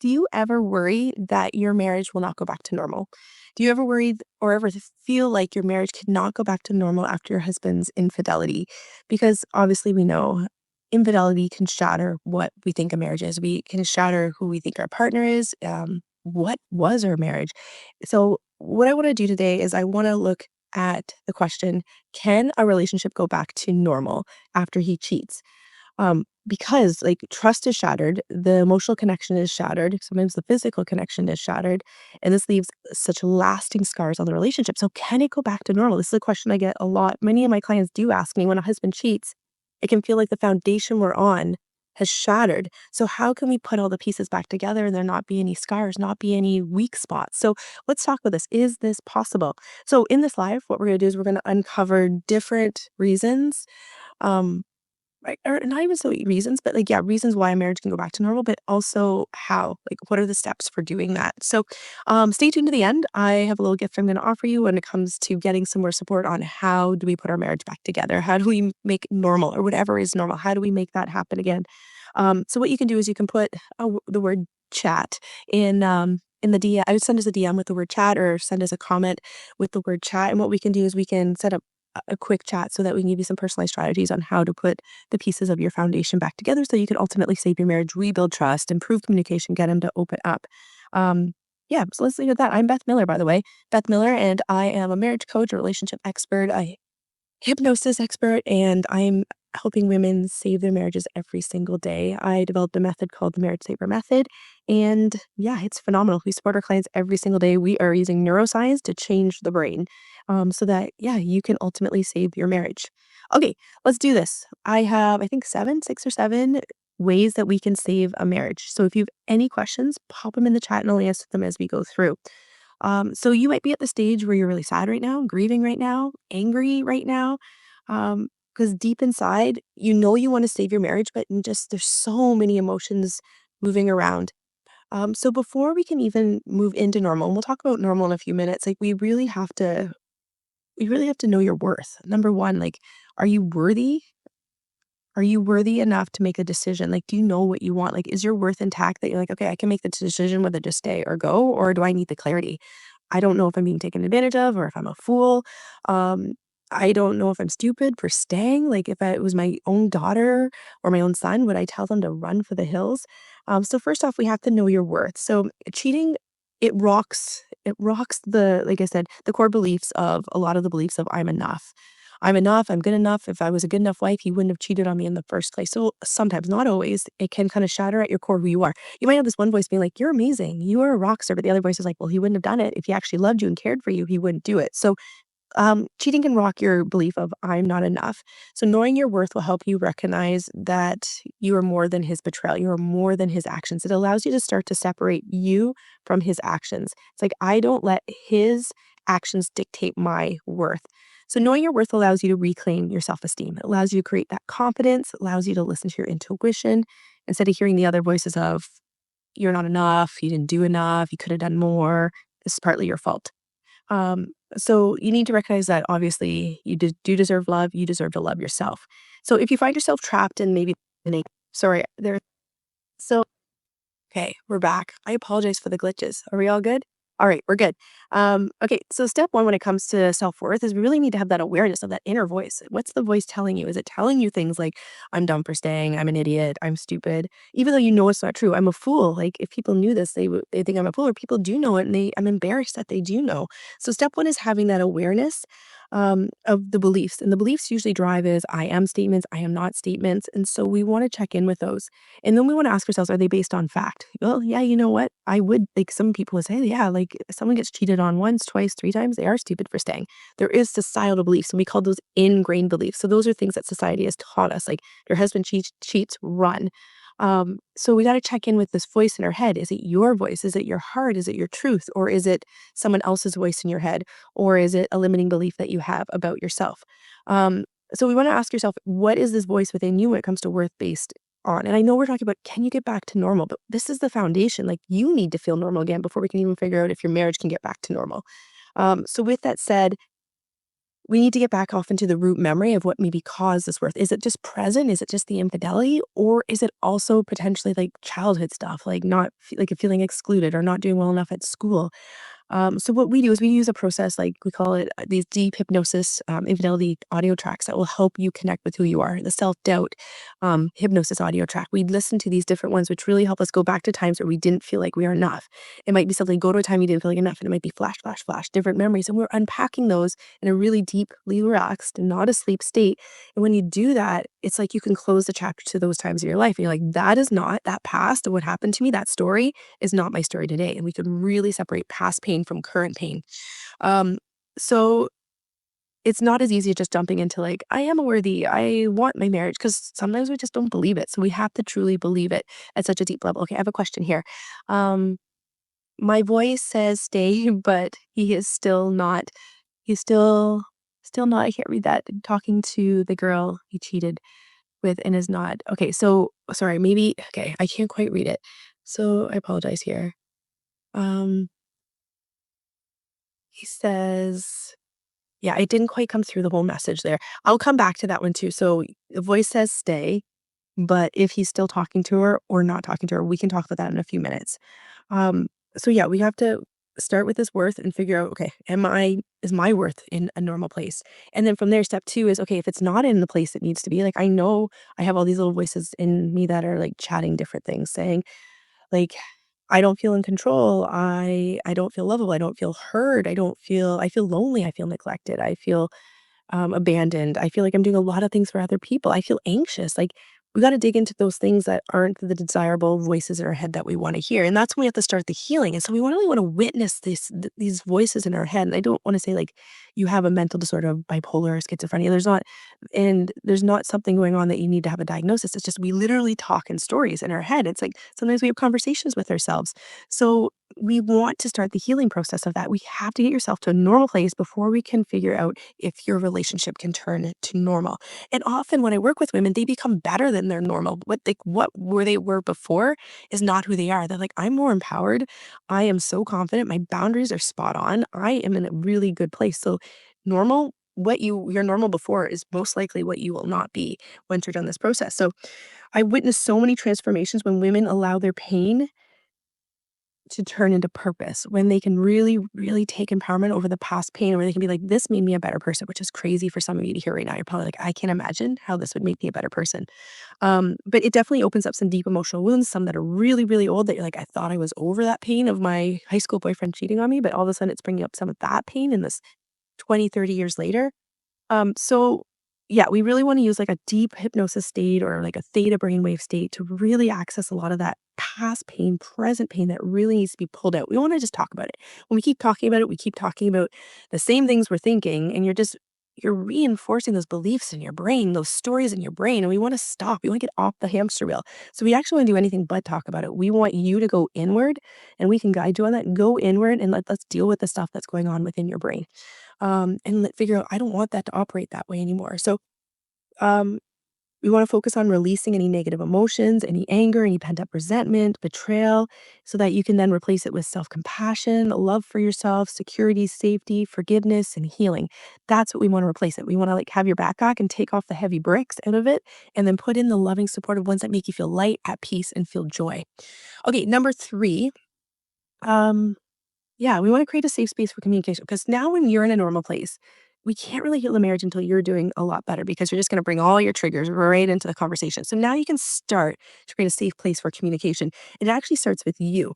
Do you ever worry that your marriage will not go back to normal? Do you ever worry or ever feel like your marriage cannot go back to normal after your husband's infidelity? Because obviously we know infidelity can shatter what we think a marriage is. We can shatter who we think our partner is. What was our marriage? So what I want to do today is I want to look at the question, can a relationship go back to normal after he cheats? Because like trust is shattered, the emotional connection is shattered, sometimes the physical connection is shattered, and this leaves such lasting scars on the relationship. So, can it go back to normal? This is a question I get a lot. Many of my clients do ask me when a husband cheats, it can feel like the foundation we're on has shattered. So, how can we put all the pieces back together and there not be any scars, not be any weak spots? So, let's talk about this. Is this possible? So, in this live, what we're going to do is we're going to uncover different reasons. Um, Right, or not even so reasons, but, like, yeah, reasons why a marriage can go back to normal, but also how, like, what are the steps for doing that? So, stay tuned to the end. I have a little gift I'm gonna offer you when it comes to getting some more support on how do we put our marriage back together? How do we make normal or whatever is normal? How do we make that happen again? So what you can do is you can put, the word "chat" in the DM. I would send us a DM with the word "chat" or send us a comment with the word "chat," and what we can do is we can set up a quick chat so that we can give you some personalized strategies on how to put the pieces of your foundation back together so you can ultimately save your marriage, rebuild trust, improve communication, get him to open up. Yeah, so let's leave it at that. I'm Beth Miller, by the way, Beth Miller, and I am a marriage coach, a relationship expert, a hypnosis expert, and I'm helping women save their marriages every single day. I developed a method called the Marriage Saver Method, and yeah, it's phenomenal. We support our clients every single day. We are using neuroscience to change the brain, so that yeah, you can ultimately save your marriage. Okay, let's do this. I have, I think, 6 or 7 ways that we can save a marriage. So if you have any questions, pop them in the chat and I'll answer them as we go through. So you might be at the stage where you're really sad right now, grieving right now, angry right now, because deep inside, you know you want to save your marriage, but just there's so many emotions moving around. So before we can even move into normal, and we'll talk about normal in a few minutes, like we really have to know your worth. Number one, like, are you worthy? Are you worthy enough to make a decision? Like, do you know what you want? Like, is your worth intact that you're like, okay, I can make the decision whether to stay or go, or do I need the clarity? I don't know if I'm being taken advantage of or if I'm a fool. Um, I don't know if I'm stupid for staying. Like if it was my own daughter or my own son, would I tell them to run for the hills? So first off, we have to know your worth. So cheating, it rocks the, like I said, the core beliefs of a lot of the beliefs of I'm enough. I'm enough, I'm good enough. If I was a good enough wife, he wouldn't have cheated on me in the first place. So sometimes, not always, it can kind of shatter at your core who you are. You might have this one voice being like, "You're amazing. You are a rock star," but the other voice is like, "Well, he wouldn't have done it. If he actually loved you and cared for you, he wouldn't do it." So, cheating can rock your belief of I'm not enough. So knowing your worth will help you recognize that you are more than his betrayal. You are more than his actions. It allows you to start to separate you from his actions. It's like, I don't let his actions dictate my worth. So knowing your worth allows you to reclaim your self-esteem. It allows you to create that confidence, it allows you to listen to your intuition instead of hearing the other voices of you're not enough, you didn't do enough, you could have done more. This is partly your fault. So you need to recognize that obviously you do deserve love. You deserve to love yourself. So if you find yourself trapped in maybe, sorry, there. So okay, we're back. I apologize for the glitches. Are we all good? All right, we're good. Okay, so step one when it comes to self-worth is we really need to have that awareness of that inner voice. What's the voice telling you? Is it telling you things like, I'm dumb for staying, I'm an idiot, I'm stupid, even though you know it's not true. I'm a fool. Like if people knew this, they think I'm a fool, or people do know it and I'm embarrassed that they do know. So step one is having that awareness of the beliefs. And the beliefs usually drive is I am statements, I am not statements. And so we want to check in with those. And then we want to ask ourselves, are they based on fact? Well, yeah, you know what? I would like some people would say, yeah, like if someone gets cheated on once, twice, 3 times, they are stupid for staying. There is societal beliefs, and we call those ingrained beliefs. So those are things that society has taught us, like your husband cheats, run. So we got to check in with this voice in our head. Is it your voice? Is it your heart? Is it your truth? Or is it someone else's voice in your head? Or is it a limiting belief that you have about yourself? Um, so we want to ask yourself, what is this voice within you when it comes to worth based on? And I know we're talking about can you get back to normal, but this is the foundation. Like you need to feel normal again before we can even figure out if your marriage can get back to normal. So with that said, we need to get back off into the root memory of what maybe caused this worth. Is it just present? Is it just the infidelity? Or is it also potentially like childhood stuff, like not like feeling excluded or not doing well enough at school? So what we do is we use a process like we call it these deep hypnosis infidelity audio tracks that will help you connect with who you are. The self doubt hypnosis audio track. We listen to these different ones, which really help us go back to times where we didn't feel like we are enough. It might be something go to a time you didn't feel like enough, and it might be flash, flash, flash, different memories, and we're unpacking those in a really deeply relaxed and not asleep state. And when you do that, it's like you can close the chapter to those times of your life. And you're like, that is not that past of what happened to me. That story is not my story today. And we could really separate past pain from current pain. Um, so it's not as easy as just jumping into like, I am worthy. I want my marriage because sometimes we just don't believe it. So we have to truly believe it at such a deep level. Okay, I have a question here. Um, my voice says stay, but he is still not. He's still not. I can't read that. Talking to the girl he cheated with and is not. Okay, so sorry. Maybe okay. I can't quite read it. So I apologize here. Um, he says. Yeah, it didn't quite come through the whole message there. I'll come back to that one too. So the voice says stay, but if he's still talking to her or not talking to her, we can talk about that in a few minutes. Um, so yeah, we have to start with this worth and figure out, okay, is my worth in a normal place? And then from there, step two is, okay, if it's not in the place it needs to be, like I know I have all these little voices in me that are like chatting different things, saying, like, I don't feel in control. I don't feel lovable. I don't feel heard. I feel lonely. I feel neglected. I feel abandoned. I feel like I'm doing a lot of things for other people. I feel anxious. Like we got to dig into those things that aren't the desirable voices in our head that we want to hear. And that's when we have to start the healing. And so we really want to witness these voices in our head. And I don't want to say like you have a mental disorder of bipolar or schizophrenia. There's not something going on that you need to have a diagnosis. It's just we literally talk in stories in our head. It's like sometimes we have conversations with ourselves. So we want to start the healing process of that. We have to get yourself to a normal place before we can figure out if your relationship can turn to normal. And often when I work with women, they become better than their normal. What were they were before is not who they are. They're like, I'm more empowered. I am so confident. My boundaries are spot on. I am in a really good place. So normal, you're normal before is most likely what you will not be once you're done this process. So I witnessed so many transformations when women allow their pain to turn into purpose, when they can really, really take empowerment over the past pain, where they can be like, this made me a better person, which is crazy for some of you to hear right now. You're probably like, I can't imagine how this would make me a better person. But it definitely opens up some deep emotional wounds, some that are really, really old that you're like, I thought I was over that pain of my high school boyfriend cheating on me, but all of a sudden it's bringing up some of that pain in this 20, 30 years later. So yeah, we really want to use like a deep hypnosis state or like a theta brainwave state to really access a lot of that past pain, present pain that really needs to be pulled out. We want to just talk about it. When we keep talking about it, we keep talking about the same things we're thinking, and you're reinforcing those beliefs in your brain, those stories in your brain, and we want to stop. We want to get off the hamster wheel. So we actually want to do anything but talk about it. We want you to go inward, and we can guide you on that. Go inward and let's deal with the stuff that's going on within your brain and figure out I don't want that to operate that way anymore. So um, we want to focus on releasing any negative emotions, any anger, any pent up resentment, betrayal, so that you can then replace it with self compassion, love for yourself, security, safety, forgiveness, and healing. That's what we want to replace it. We want to like have your backpack and take off the heavy bricks out of it, and then put in the loving, supportive ones that make you feel light, at peace, and feel joy. Okay, number three. Um, yeah, we wanna create a safe space for communication because now when you're in a normal place, we can't really heal the marriage until you're doing a lot better because you're just gonna bring all your triggers right into the conversation. So now you can start to create a safe place for communication. It actually starts with you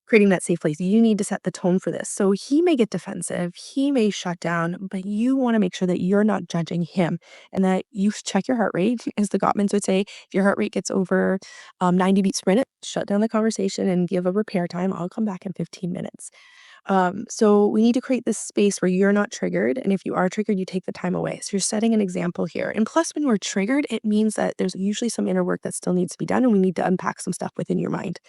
creating that safe place. You need to set the tone for this. So he may get defensive, he may shut down, but you wanna make sure that you're not judging him and that you check your heart rate, as the Gottmans would say. If your heart rate gets over 90 beats per minute, shut down the conversation and give a repair time. I'll come back in 15 minutes. So we need to create this space where you're not triggered. And if you are triggered, you take the time away. So you're setting an example here. And plus, when we're triggered, it means that there's usually some inner work that still needs to be done. And we need to unpack some stuff within your mind.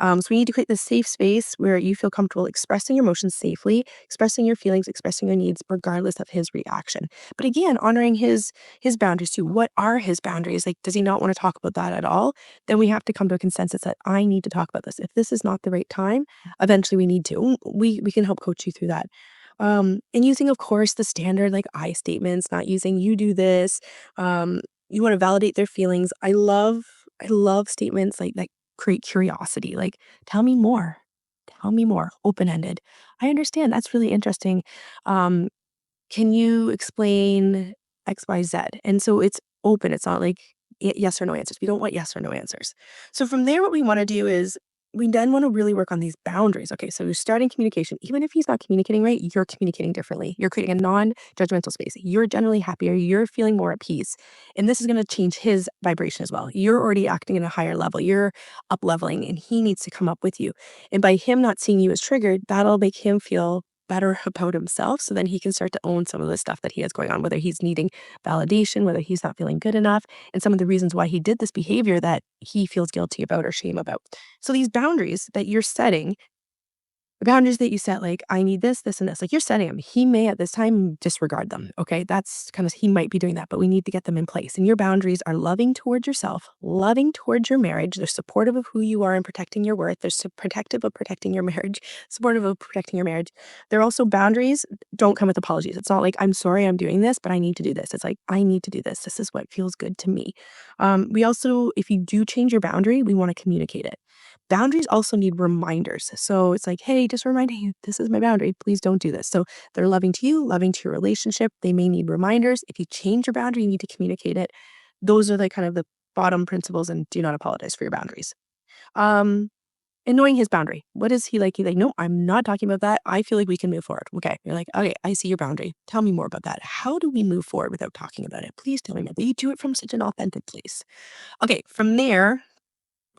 So we need to create this safe space where you feel comfortable expressing your emotions safely, expressing your feelings, expressing your needs, regardless of his reaction. But again, honoring his boundaries too. What are his boundaries? Like, does he not want to talk about that at all? Then we have to come to a consensus that I need to talk about this. If this is not the right time, eventually we need to. We can help coach you through that. And using, of course, the standard like I statements, not using you do this. Um, you want to validate their feelings. I love statements like that create curiosity. Like, tell me more. Tell me more. Open ended. I understand. That's really interesting. Um, can you explain XYZ? And so it's open. It's not like yes or no answers. We don't want yes or no answers. So from there, what we want to do is we then want to really work on these boundaries. Okay, so you're starting communication. Even if he's not communicating right, you're communicating differently. You're creating a non judgmental space. You're generally happier. You're feeling more at peace. And this is going to change his vibration as well. You're already acting at a higher level. You're up leveling, and he needs to come up with you. And by him not seeing you as triggered, that'll make him feel better about himself. So then he can start to own some of the stuff that he has going on, whether he's needing validation, whether he's not feeling good enough, and some of the reasons why he did this behavior that he feels guilty about or shame about. So these boundaries that you're setting, the boundaries that you set, like, I need this, this, and this, like you're setting them. He may at this time disregard them. Okay. That's kind of, he might be doing that, but we need to get them in place. And your boundaries are loving towards yourself, loving towards your marriage. They're supportive of who you are and protecting your worth. They're protective of protecting your marriage, supportive of protecting your marriage. They're also boundaries don't come with apologies. It's not like, I'm sorry I'm doing this, but I need to do this. It's like, I need to do this. This is what feels good to me. We also, if you do change your boundary, we want to communicate it. Boundaries also need reminders. So it's like, hey, just reminding you, this is my boundary. Please don't do this. So they're loving to you, loving to your relationship. They may need reminders. If you change your boundary, you need to communicate it. Those are the kind of the bottom principles, and do not apologize for your boundaries. Um, and knowing his boundary. What is he like? He's like, no, I'm not talking about that. I feel like we can move forward. Okay. You're like, okay, I see your boundary. Tell me more about that. How do we move forward without talking about it? Please tell me more. But you do it from such an authentic place. Okay. From there,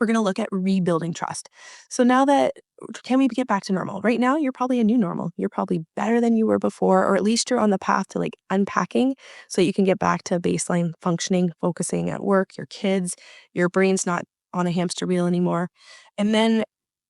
we're going to look at rebuilding trust. So now that, can we get back to normal? Right now, you're probably a new normal. You're probably better than you were before, or at least you're on the path to like unpacking so you can get back to baseline functioning, focusing at work, your kids, your brain's not on a hamster wheel anymore. And then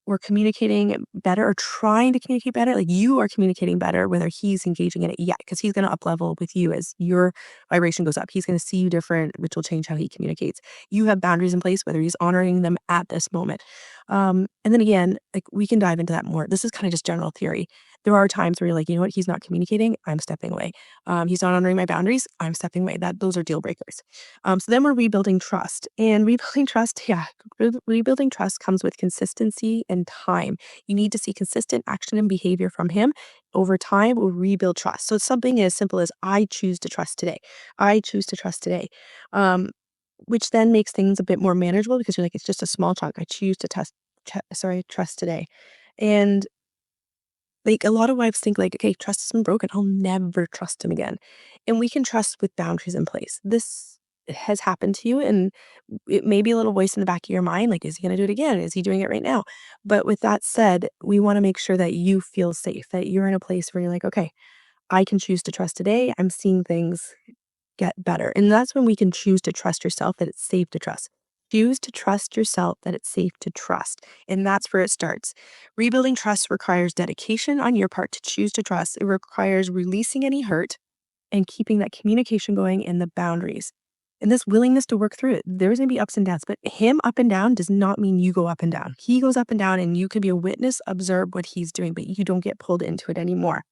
we're communicating better or trying to communicate better. Like you are communicating better, whether he's engaging in it yet, because he's going to up level with you as your vibration goes up. He's going to see you different, which will change how he communicates. You have boundaries in place, whether he's honoring them at this moment. And then again, like we can dive into that more. This is kind of just general theory. There are times where you're like, you know what, he's not communicating, I'm stepping away. He's not honoring my boundaries, I'm stepping away. That those are deal breakers. So then we're rebuilding trust. And rebuilding trust, yeah, rebuilding trust comes with consistency and time. You need to see consistent action and behavior from him. Over time, will rebuild trust. So it's something as simple as I choose to trust today. I choose to trust today. Um, which then makes things a bit more manageable because you're like, it's just a small chunk. I choose to trust today. And like a lot of wives think like, okay, trust has been broken. I'll never trust him again. And we can trust with boundaries in place. This has happened to you, and it may be a little voice in the back of your mind, like, is he going to do it again? Is he doing it right now? But with that said, we want to make sure that you feel safe, that you're in a place where you're like, okay, I can choose to trust today. I'm seeing things get better. And that's when we can choose to trust yourself that it's safe to trust. Choose to trust yourself that it's safe to trust. And that's where it starts. Rebuilding trust requires dedication on your part to choose to trust. It requires releasing any hurt and keeping that communication going and the boundaries. And this willingness to work through it. There's going to be ups and downs, but him up and down does not mean you go up and down. He goes up and down, and you could be a witness, observe what he's doing, but you don't get pulled into it anymore.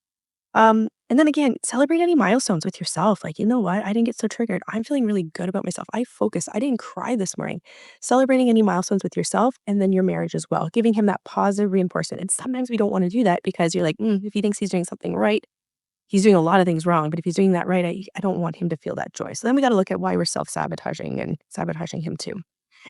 And then again, celebrate any milestones with yourself. Like, you know what? I didn't get so triggered. I'm feeling really good about myself. I focused. I didn't cry this morning. Celebrating any milestones with yourself and then your marriage as well, giving him that positive reinforcement. And sometimes we don't want to do that because you're like, if he thinks he's doing something right, he's doing a lot of things wrong. But if he's doing that right, I don't want him to feel that joy. So then we got to look at why we're self sabotaging and sabotaging him too.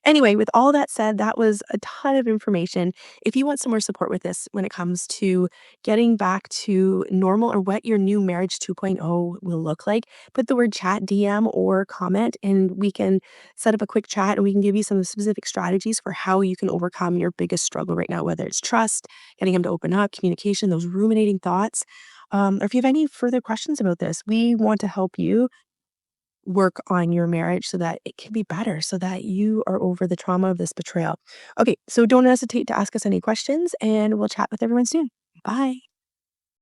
Anyway, with all that said, that was a ton of information. If you want some more support with this when it comes to getting back to normal or what your new marriage 2.0 will look like, put the word chat, DM, or comment, and we can set up a quick chat and we can give you some specific strategies for how you can overcome your biggest struggle right now, whether it's trust, getting him to open up, communication, those ruminating thoughts. Or if you have any further questions about this, we want to help you work on your marriage so that it can be better, so that you are over the trauma of this betrayal. Okay, so don't hesitate to ask us any questions, and we'll chat with everyone soon. Bye.